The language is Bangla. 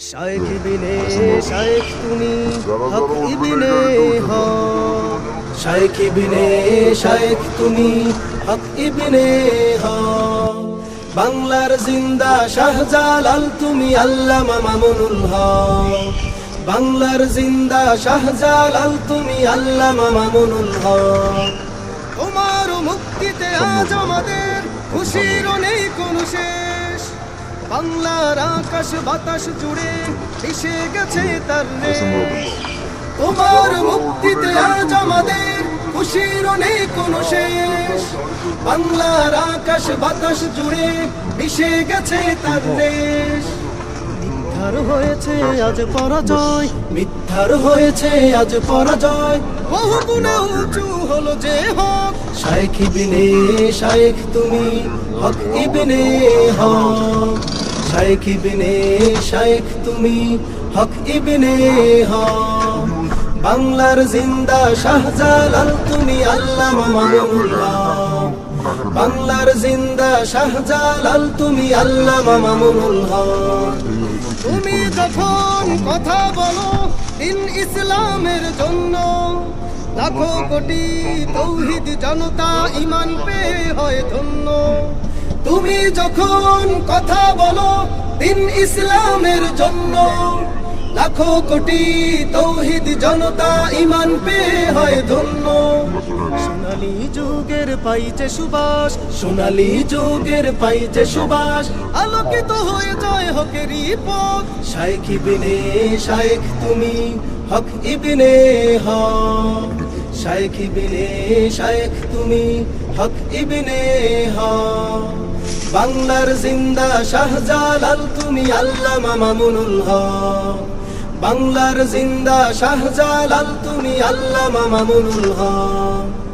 শায়েখ ইবনে শায়েখ তুমি হক ইবনে হক, শায়েখ ইবনে শায়েখ তুমি হক ইবনে হক। বাংলার জিন্দা শাহজালাল তুমি আল্লামা মামুনুল হক, বাংলার জিন্দা শাহজালাল তুমি আল্লামা মামুনুল হক। তোমার মুক্তিতে আজ আমাদের খুশির নেই কোনো শেষ, বাংলার আকাশ বাতাস জুড়ে মিশে গেছে তার রেশ। তোমার মুক্তিতে আজ আমাদের খুশির নেই কোনো শেষ, বাংলার আকাশ বাতাস জুড়ে মিশে গেছে তার রেশ। মিথ্যার হয়েছে আজ পরাজয়, মিথ্যার হয়েছে আজ পরাজয়, বহু গুণে উঁচু হলো যে হক। শায়েখ ইবনে শায়েখ তুমি হক ইবনে হক, শায়েখ ইবনে শায়েখ তুমি হক ইবনে হক। বাংলার জিন্দা শাহজালাল তুমি আল্লামা মামুনুল হক, বাংলার জিন্দা শাহজালাল তুমি আল্লামা মামুনুল হক। তুমি যখন কথা বলো দিন ইসলামের জন্য, লাখো কোটি তৌহিদ জনতা ঈমান পেয়ে হয় ধন্য। তুমি যখন কথা বলো দিন ইসলামের জন্য, লাখো কোটি তৌহিদ জনতা ঈমান পেয়ে হয় ধন্য। সোনালী যুগের পাইছে সুবাস, সোনালী যুগের পাইছে সুবাস, আলোকিত হয়ে যায় হকেরই পথ। শায়েখ ইবনে শায়েখ তুমি হক ইবনে হক, শায়েখ ইবনে শায়েখ তুমি হক ইবনে হক। বাংলার জিন্দা শাহজালাল তুমি আল্লামা মামুনুল হক, বাংলার জিন্দা শাহজালাল তুমি আল্লামা মামুনুল হক।